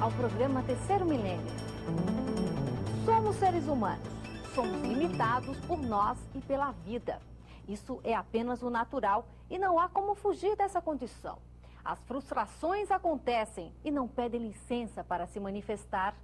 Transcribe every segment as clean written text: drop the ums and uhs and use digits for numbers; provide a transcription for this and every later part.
ao programa Terceiro Milênio. Somos seres humanos, somos limitados por nós e pela vida. Isso é apenas o natural e não há como fugir dessa condição. As frustrações acontecem e não pedem licença para se manifestar.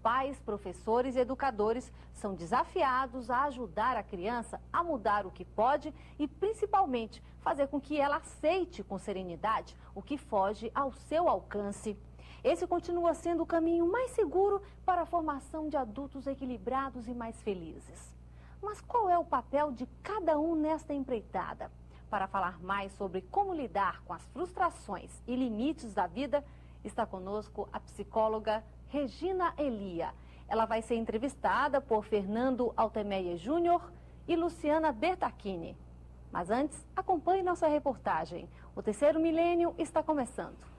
Pais, professores e educadores são desafiados a ajudar a criança a mudar o que pode e, principalmente, fazer com que ela aceite com serenidade o que foge ao seu alcance. Esse continua sendo o caminho mais seguro para a formação de adultos equilibrados e mais felizes. Mas qual é o papel de cada um nesta empreitada? Para falar mais sobre como lidar com as frustrações e limites da vida, está conosco a psicóloga Regina Elia. Ela vai ser entrevistada por Fernando Altemeyer Júnior e Luciana Bertacchini. Mas antes, acompanhe nossa reportagem. O Terceiro Milênio está começando.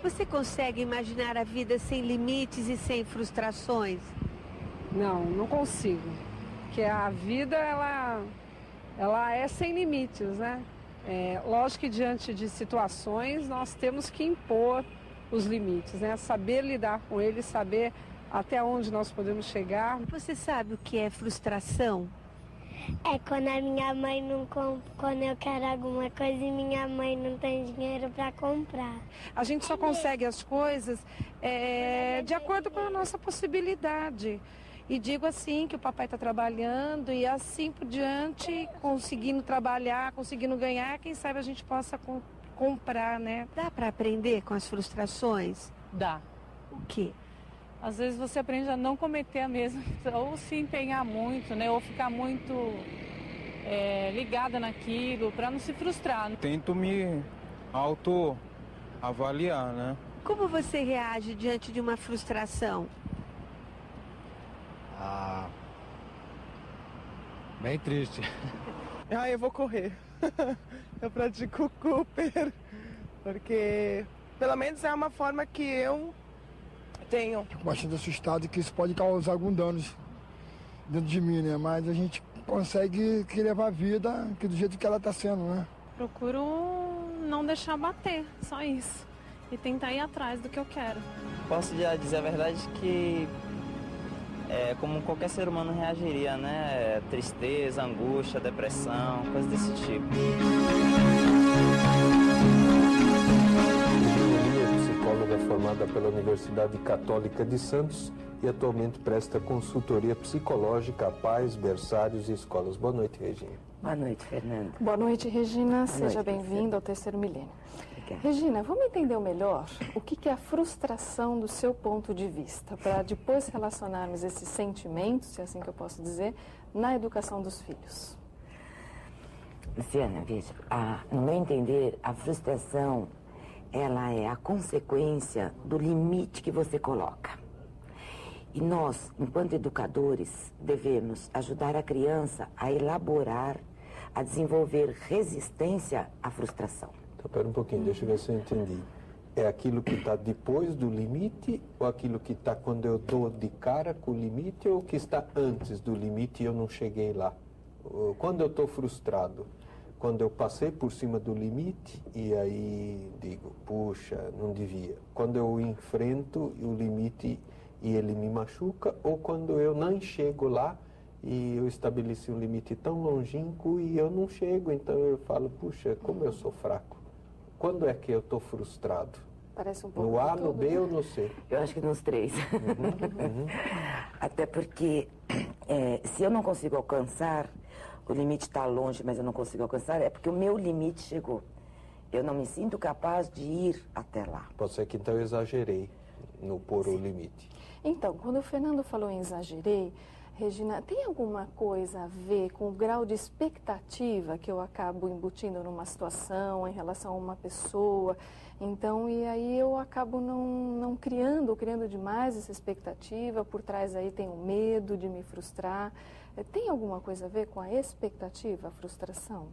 Você consegue imaginar a vida sem limites e sem frustrações? Não consigo. Porque a vida, ela é sem limites, né? Lógico que diante de situações nós temos que impor os limites, né? Saber lidar com eles, saber até onde nós podemos chegar. Você sabe o que é frustração? É quando a minha mãe não quando eu quero alguma coisa e minha mãe não tem dinheiro para comprar. A gente só consegue as coisas de acordo com a nossa possibilidade. E digo assim, que o papai está trabalhando e assim por diante, conseguindo trabalhar, conseguindo ganhar, quem sabe a gente possa comprar, né? Dá para aprender com as frustrações? Dá. O quê? Às vezes você aprende a não cometer a mesma, ou se empenhar muito, né? Ou ficar muito ligada naquilo, para não se frustrar. Tento me autoavaliar, né? Como você reage diante de uma frustração? Bem triste. Eu vou correr. Eu pratico Cooper, porque pelo menos é uma forma que eu tenho. Fico bastante assustado que isso pode causar algum dano dentro de mim, né? Mas a gente consegue levar a vida do jeito que ela está sendo, né? Procuro não deixar bater, só isso. E tentar ir atrás do que eu quero. Posso já dizer a verdade que como qualquer ser humano reagiria, né? Tristeza, angústia, depressão, coisas desse tipo. Psicóloga formada pela Universidade Católica de Santos e atualmente presta consultoria psicológica a pais, berçários e escolas. Boa noite, Regina. Boa noite, Fernando. Boa noite, Regina. Seja bem-vinda ao Terceiro Milênio. Regina, vamos entender melhor o que é a frustração do seu ponto de vista, para depois relacionarmos esses sentimentos, se é assim que eu posso dizer, na educação dos filhos. Luciana, veja, no meu entender, a frustração, ela é a consequência do limite que você coloca. E nós, enquanto educadores, devemos ajudar a criança a elaborar, a desenvolver resistência à frustração. Então, pera um pouquinho, deixa eu ver se eu entendi. É aquilo que está depois do limite ou aquilo que está quando eu dou de cara com o limite ou que está antes do limite e eu não cheguei lá? Quando eu estou frustrado, quando eu passei por cima do limite e aí digo, puxa, não devia. Quando eu enfrento o limite e ele me machuca ou quando eu não chego lá e eu estabeleci um limite tão longínquo e eu não chego, então eu falo, puxa, como eu sou fraco. Quando é que eu estou frustrado? Parece um pouco no A, no B ou no C? Eu acho que nos três. Até porque se eu não consigo alcançar, o limite está longe, mas eu não consigo alcançar, é porque o meu limite chegou. Eu não me sinto capaz de ir até lá. Pode ser que então eu exagerei no pôr o limite. Então, quando o Fernando falou em exagerei, Regina, tem alguma coisa a ver com o grau de expectativa que eu acabo embutindo numa situação, em relação a uma pessoa? Então, e aí eu acabo não criando demais essa expectativa, por trás aí tem o medo de me frustrar. Tem alguma coisa a ver com a expectativa, a frustração?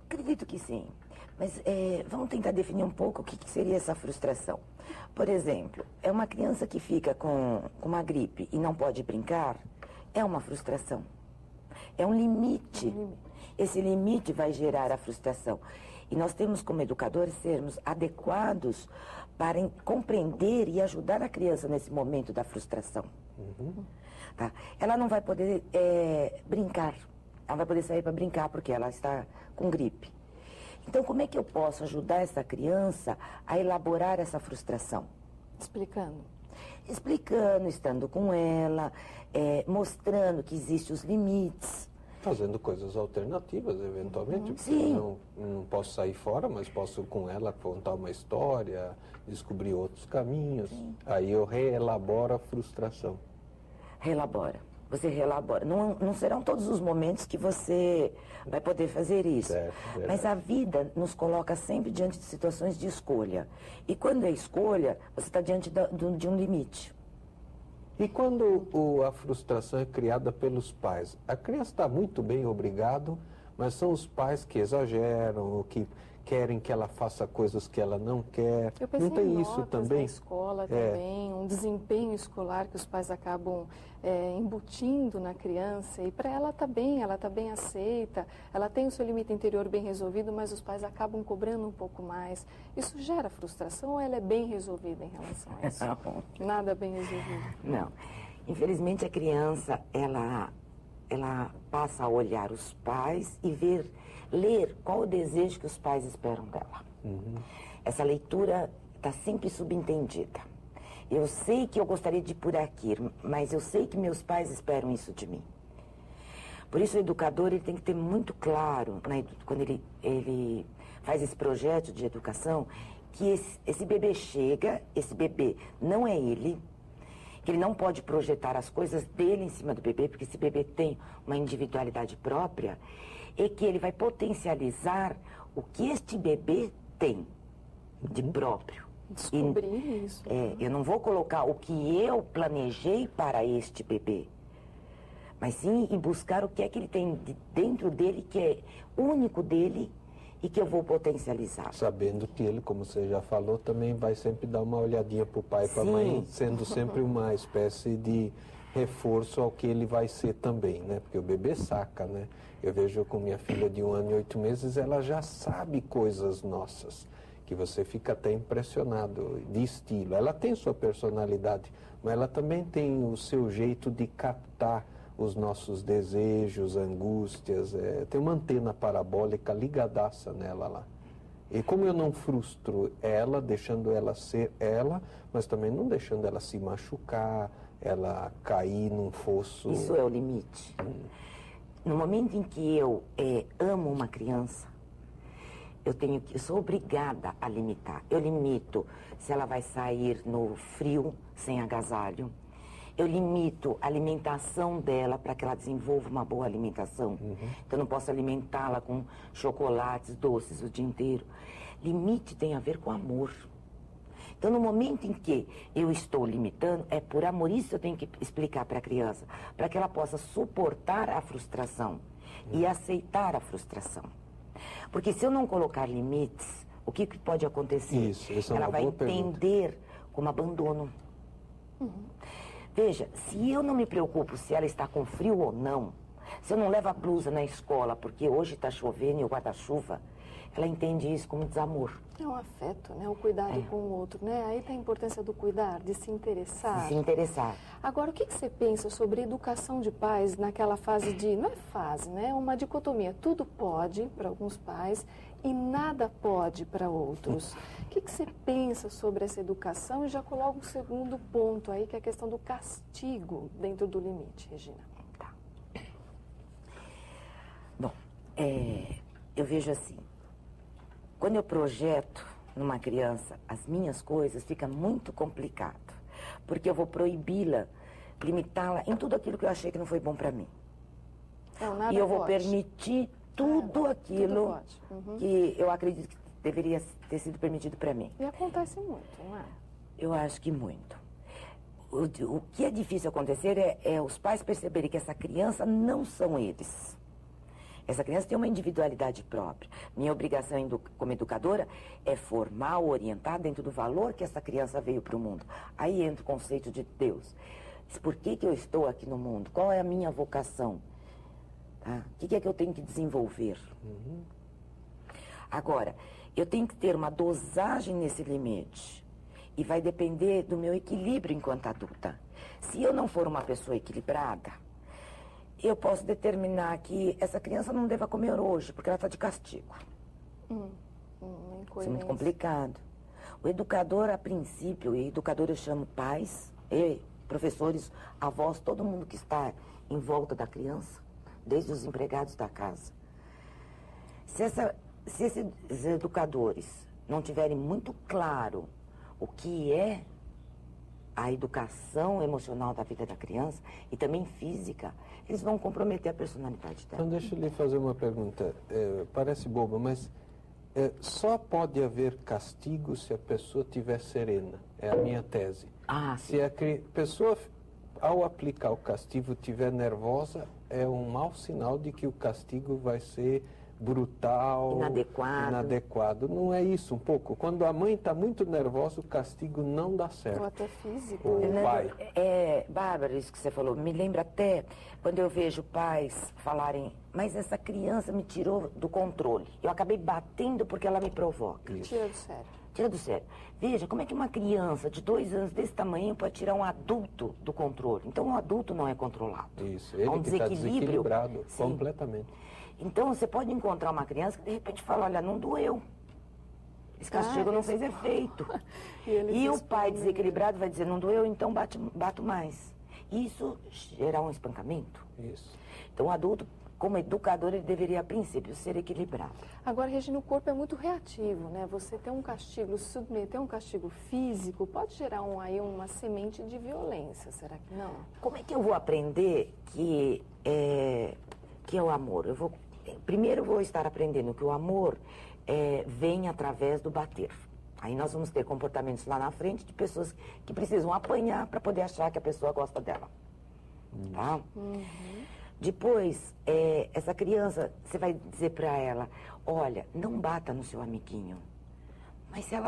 Acredito que sim, mas vamos tentar definir um pouco o que seria essa frustração. Por exemplo, é uma criança que fica com uma gripe e não pode brincar, é uma frustração. É um limite. Esse limite vai gerar a frustração. E nós temos, como educadores, sermos adequados para compreender e ajudar a criança nesse momento da frustração. Tá? Ela não vai poder brincar. Ela vai poder sair para brincar porque ela está com gripe. Então, como é que eu posso ajudar essa criança a elaborar essa frustração? Explicando. Explicando, estando com ela, mostrando que existem os limites. Fazendo coisas alternativas, eventualmente. Sim. Eu não posso sair fora, mas posso com ela contar uma história, descobrir outros caminhos. Sim. Aí eu reelaboro a frustração. Reelabora. Você reelabora. Não serão todos os momentos que você vai poder fazer isso. Certo, mas a vida nos coloca sempre diante de situações de escolha. E quando é escolha, você está diante de um limite. E quando a frustração é criada pelos pais? A criança está muito bem, obrigado, mas são os pais que exageram, que querem que ela faça coisas que ela não quer. Eu pensei não tem em isso notas também? Na escola também, um desempenho escolar que os pais acabam embutindo na criança. E para ela está bem aceita, ela tem o seu limite interior bem resolvido, mas os pais acabam cobrando um pouco mais. Isso gera frustração ou ela é bem resolvida em relação a isso? Não. Nada bem resolvido? Não. Infelizmente a criança, ela passa a olhar os pais e ler qual o desejo que os pais esperam dela. Essa leitura está sempre subentendida. Eu sei que eu gostaria de ir por aqui, mas eu sei que meus pais esperam isso de mim. Por isso o educador ele tem que ter muito claro, né, quando ele faz esse projeto de educação, que esse bebê chega, esse bebê não é ele, que ele não pode projetar as coisas dele em cima do bebê, porque esse bebê tem uma individualidade própria, e que ele vai potencializar o que este bebê tem de próprio. Descobrir isso. Eu não vou colocar o que eu planejei para este bebê, mas sim em buscar o que é que ele tem dentro dele, que é único dele e que eu vou potencializar. Sabendo que ele, como você já falou, também vai sempre dar uma olhadinha para o pai e para a mãe, sendo sempre uma espécie de reforço ao que ele vai ser também, né? Porque o bebê saca, né? Eu vejo com minha filha de 1 ano e 8 meses, ela já sabe coisas nossas, que você fica até impressionado, de estilo. Ela tem sua personalidade, mas ela também tem o seu jeito de captar os nossos desejos, angústias. Tem uma antena parabólica ligadaça nela lá. E como eu não frustro ela, deixando ela ser ela, mas também não deixando ela se machucar, ela cair num fosso... Isso é o limite. No momento em que eu amo uma criança, eu sou obrigada a limitar. Eu limito se ela vai sair no frio, sem agasalho. Eu limito a alimentação dela para que ela desenvolva uma boa alimentação. Então, eu não posso alimentá-la com chocolates, doces o dia inteiro. Limite tem a ver com amor. Então, no momento em que eu estou limitando, é por amor. Isso eu tenho que explicar para a criança, para que ela possa suportar a frustração e aceitar a frustração. Porque se eu não colocar limites, o que pode acontecer? Isso é ela uma vai boa entender pergunta. como abandono. Veja, se eu não me preocupo se ela está com frio ou não, se eu não levo a blusa na escola porque hoje está chovendo e o guarda-chuva, ela entende isso como desamor. É um afeto, né? O cuidado com o outro, né? Aí tem a importância do cuidar, de se interessar. De se interessar. Agora, o que você pensa sobre educação de pais naquela fase de... Não é fase, né? Uma dicotomia. Tudo pode para alguns pais e nada pode para outros. O que você pensa sobre essa educação? E já coloca um segundo ponto aí, que é a questão do castigo dentro do limite, Regina. Tá. Bom, eu vejo assim. Quando eu projeto numa criança as minhas coisas, fica muito complicado. Porque eu vou proibi-la, limitá-la em tudo aquilo que eu achei que não foi bom para mim. Não, e eu vou permitir tudo aquilo que eu acredito que deveria ter sido permitido para mim. E acontece muito, não é? Eu acho que muito. O que é difícil acontecer é os pais perceberem que essa criança não são eles. Essa criança tem uma individualidade própria. Minha obrigação como educadora é formar, orientar dentro do valor que essa criança veio para o mundo. Aí entra o conceito de Deus. Por que eu estou aqui no mundo? Qual é a minha vocação? Tá? O que é que eu tenho que desenvolver? Agora, eu tenho que ter uma dosagem nesse limite. E vai depender do meu equilíbrio enquanto adulta. Se eu não for uma pessoa equilibrada, eu posso determinar que essa criança não deva comer hoje, porque ela está de castigo. Isso é muito complicado. O educador, a princípio, e educador eu chamo pais, professores, avós, todo mundo que está em volta da criança, desde os empregados da casa. Se esses educadores não tiverem muito claro o que é a educação emocional da vida da criança e também física, eles vão comprometer a personalidade dela. Então, deixa eu lhe fazer uma pergunta. Parece boba, mas só pode haver castigo se a pessoa estiver serena. É a minha tese. Se a pessoa, ao aplicar o castigo, estiver nervosa, é um mau sinal de que o castigo vai ser brutal, inadequado. Não é isso um pouco? Quando a mãe está muito nervosa, o castigo não dá certo. Ou até físico. O pai. Bárbara, isso que você falou, me lembra até quando eu vejo pais falarem, mas essa criança me tirou do controle. Eu acabei batendo porque ela me provoca. Isso. Tira do sério. Tira do sério. Veja, como é que uma criança de 2 anos desse tamanho pode tirar um adulto do controle? Então, um adulto não é controlado. Isso, ele que está desequilibrado completamente. Então, você pode encontrar uma criança que, de repente, fala, olha, não doeu. Esse castigo não fez efeito. E o pai desequilibrado vai dizer, não doeu, então bato mais. Isso gera um espancamento. Isso. Então, o adulto, como educador, ele deveria, a princípio, ser equilibrado. Agora, Regina, o corpo é muito reativo, né? Você ter um castigo, submeter um castigo físico, pode gerar aí uma semente de violência, será que não? Como é que eu vou aprender que é o amor? Primeiro eu vou estar aprendendo que o amor vem através do bater. Aí nós vamos ter comportamentos lá na frente de pessoas que precisam apanhar para poder achar que a pessoa gosta dela. Tá? Depois, essa criança, você vai dizer para ela, olha, não bata no seu amiguinho. Mas se ela